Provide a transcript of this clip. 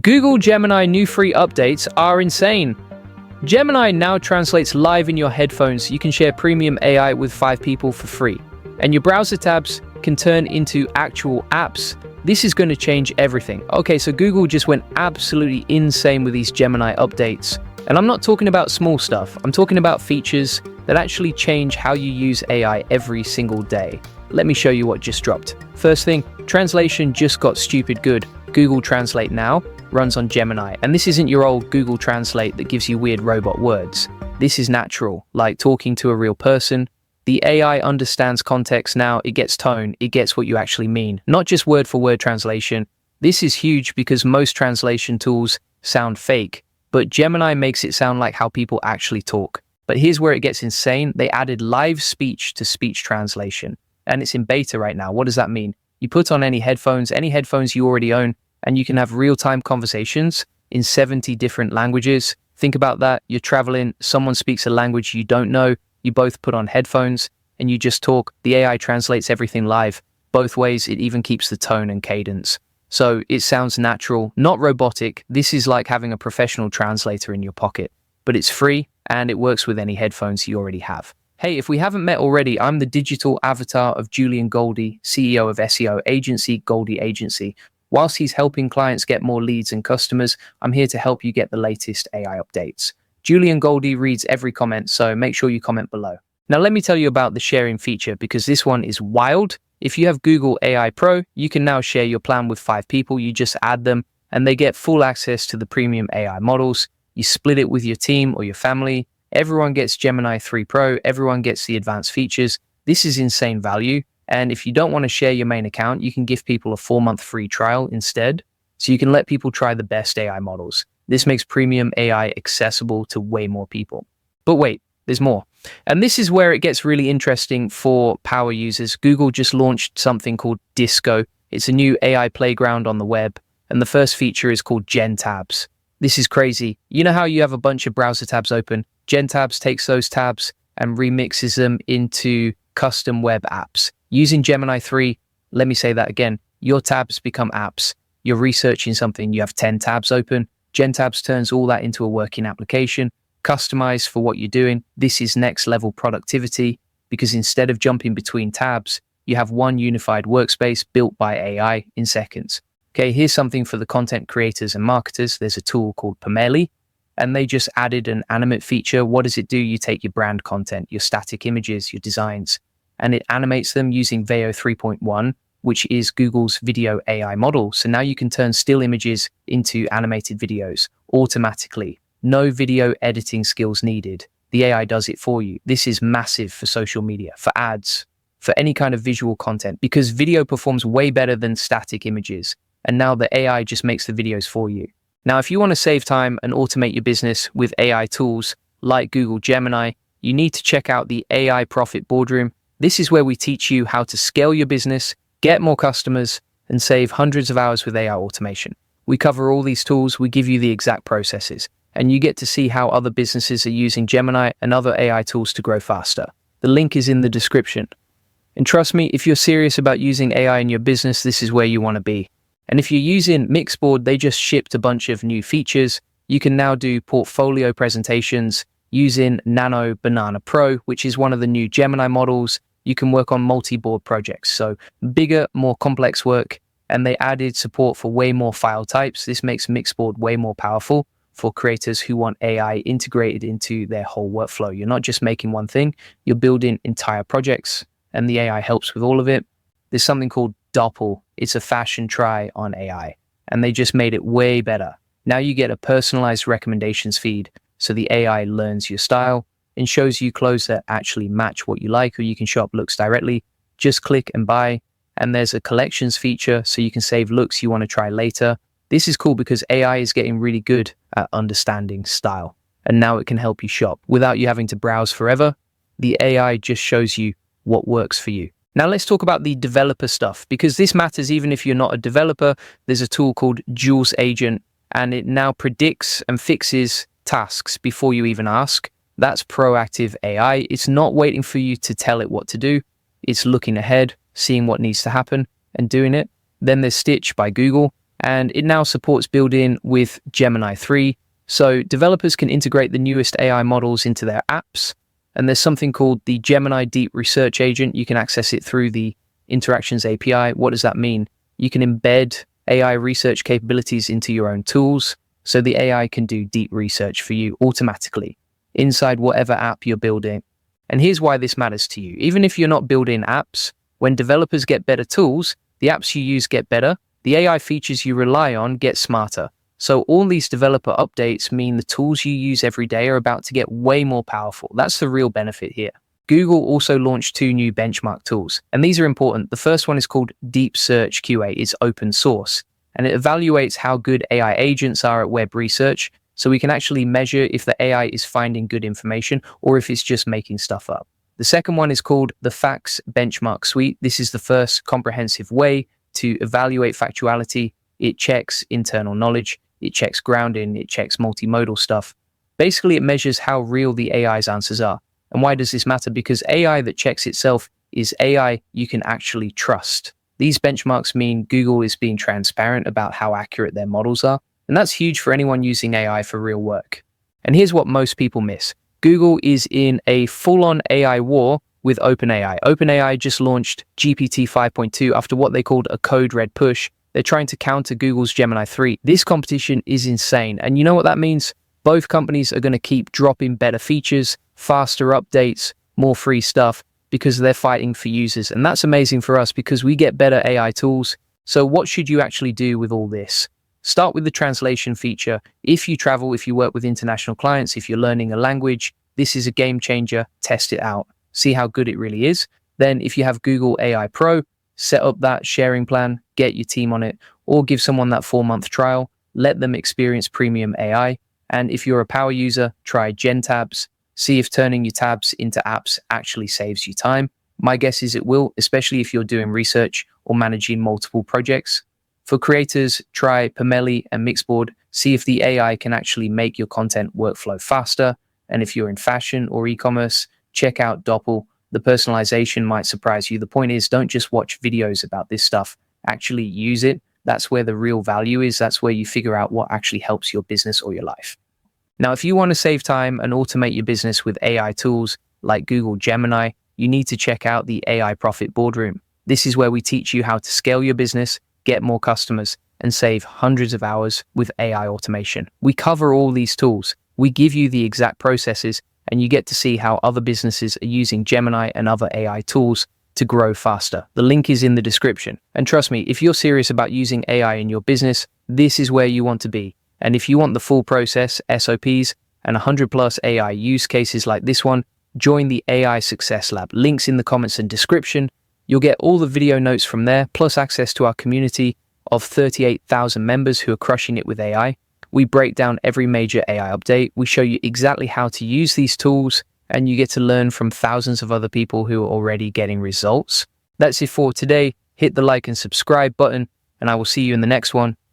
Google Gemini new free updates are insane. Gemini now translates live in your headphones. You can share premium AI with 5 people for free. And your browser tabs can turn into actual apps. This is going to change everything. Okay, so Google just went absolutely insane with these Gemini updates. And I'm not talking about small stuff. I'm talking about features that actually change how you use AI every single day. Let me show you what just dropped. First thing, translation just got stupid good. Google Translate now runs on Gemini, and this isn't your old Google Translate that gives you weird robot words. This is natural, like talking to a real person. The AI understands context now, it gets tone, it gets what you actually mean, not just word-for-word translation. This is huge because most translation tools sound fake, but Gemini makes it sound like how people actually talk. But here's where it gets insane. They added live speech to speech translation, and it's in beta right now. What does that mean? You put on any headphones you already own, and you can have real-time conversations in 70 different languages. Think about that. You're traveling, someone speaks a language you don't know, you both put on headphones, and you just talk. The AI translates everything live. Both ways, it even keeps the tone and cadence. So it sounds natural, not robotic. This is like having a professional translator in your pocket. But it's free, and it works with any headphones you already have. Hey, if we haven't met already, I'm the digital avatar of Julian Goldie, CEO of SEO agency Goldie Agency. Whilst he's helping clients get more leads and customers, I'm here to help you get the latest AI updates. Julian Goldie reads every comment, so make sure you comment below. Now let me tell you about the sharing feature, because this one is wild. If you have Google AI Pro, you can now share your plan with 5 people. You just add them, and they get full access to the premium AI models. You split it with your team or your family. Everyone gets Gemini 3 Pro. Everyone gets the advanced features. This is insane value. And if you don't want to share your main account, you can give people a 4-month free trial instead. So you can let people try the best AI models. This makes premium AI accessible to way more people. But wait, there's more. And this is where it gets really interesting for power users. Google just launched something called Disco. It's a new AI playground on the web. And the first feature is called GenTabs. This is crazy. You know how you have a bunch of browser tabs open? GenTabs takes those tabs and remixes them into custom web apps. Using Gemini 3, let me say that again, your tabs become apps. You're researching something, you have 10 tabs open. GenTabs turns all that into a working application, customized for what you're doing. This is next level productivity, because instead of jumping between tabs, you have one unified workspace built by AI in seconds. Okay, here's something for the content creators and marketers. There's a tool called Pomeli, and they just added an animate feature. What does it do? You take your brand content, your static images, your designs, and it animates them using Veo 3.1, which is Google's video AI model. So now you can turn still images into animated videos automatically. No video editing skills needed. The AI does it for you. This is massive for social media, for ads, for any kind of visual content, because video performs way better than static images. And now the AI just makes the videos for you. Now, if you want to save time and automate your business with AI tools like Google Gemini, you need to check out the AI Profit Boardroom. This is where we teach you how to scale your business, get more customers, and save hundreds of hours with AI automation. We cover all these tools, we give you the exact processes, and you get to see how other businesses are using Gemini and other AI tools to grow faster. The link is in the description. And trust me, if you're serious about using AI in your business, this is where you want to be. And if you're using Mixboard, they just shipped a bunch of new features. You can now do portfolio presentations using Nano Banana Pro, which is one of the new Gemini models. You can work on multi-board projects, so bigger, more complex work, and they added support for way more file types. This makes Mixboard way more powerful for creators who want AI integrated into their whole workflow. You're not just making one thing, you're building entire projects, and the AI helps with all of it. There's something called Doppel. It's a fashion try on AI, and they just made it way better. Now you get a personalized recommendations feed, so the AI learns your style and shows you clothes that actually match what you like, or you can shop looks directly. Just click and buy. And there's a collections feature, so you can save looks you want to try later. This is cool because AI is getting really good at understanding style, and now it can help you shop without you having to browse forever. The AI just shows you what works for you. Now let's talk about the developer stuff, because this matters even if you're not a developer. There's a tool called Jules Agent, and it now predicts and fixes tasks before you even ask. That's proactive AI. It's not waiting for you to tell it what to do. It's looking ahead, seeing what needs to happen, and doing it. Then there's Stitch by Google, and it now supports build-in with Gemini 3. So developers can integrate the newest AI models into their apps. And there's something called the Gemini Deep Research Agent. You can access it through the Interactions API. What does that mean? You can embed AI research capabilities into your own tools, so the AI can do deep research for you automatically inside whatever app you're building. And here's why this matters to you. Even if you're not building apps, when developers get better tools, the apps you use get better, the AI features you rely on get smarter. So all these developer updates mean the tools you use every day are about to get way more powerful. That's the real benefit here. Google also launched 2 new benchmark tools, and these are important. The first one is called Deep Search QA. It's open source, and it evaluates how good AI agents are at web research, so we can actually measure if the AI is finding good information or if it's just making stuff up. The second one is called the Facts Benchmark Suite. This is the first comprehensive way to evaluate factuality. It checks internal knowledge, it checks grounding, it checks multimodal stuff. Basically, it measures how real the AI's answers are. And why does this matter? Because AI that checks itself is AI you can actually trust. These benchmarks mean Google is being transparent about how accurate their models are, and that's huge for anyone using AI for real work. And here's what most people miss. Google is in a full-on AI war with OpenAI. OpenAI just launched GPT 5.2 after what they called a code red push. They're trying to counter Google's Gemini 3. This competition is insane, and you know what that means? Both companies are going to keep dropping better features, faster updates, more free stuff, because they're fighting for users. And that's amazing for us because we get better AI tools. So what should you actually do with all this? Start with the translation feature. If you travel, if you work with international clients, if you're learning a language, this is a game changer. Test it out. See how good it really is. Then if you have Google AI Pro, set up that sharing plan, get your team on it, or give someone that 4-month trial. Let them experience premium AI. And if you're a power user, try GenTabs. See if turning your tabs into apps actually saves you time. My guess is it will, especially if you're doing research or managing multiple projects. For creators, try Pomeli and Mixboard. See if the AI can actually make your content workflow faster. And if you're in fashion or e-commerce, check out Doppel. The personalization might surprise you. The point is, don't just watch videos about this stuff. Actually use it. That's where the real value is. That's where you figure out what actually helps your business or your life. Now, if you want to save time and automate your business with AI tools like Google Gemini, you need to check out the AI Profit Boardroom. This is where we teach you how to scale your business, get more customers, and save hundreds of hours with AI automation. We cover all these tools. We give you the exact processes, and you get to see how other businesses are using Gemini and other AI tools to grow faster. The link is in the description. And trust me, if you're serious about using AI in your business, this is where you want to be. And if you want the full process, SOPs, and 100+ AI use cases like this one, join the AI Success Lab. Links in the comments and description. You'll get all the video notes from there, plus access to our community of 38,000 members who are crushing it with AI. We break down every major AI update. We show you exactly how to use these tools, and you get to learn from thousands of other people who are already getting results. That's it for today. Hit the like and subscribe button, and I will see you in the next one.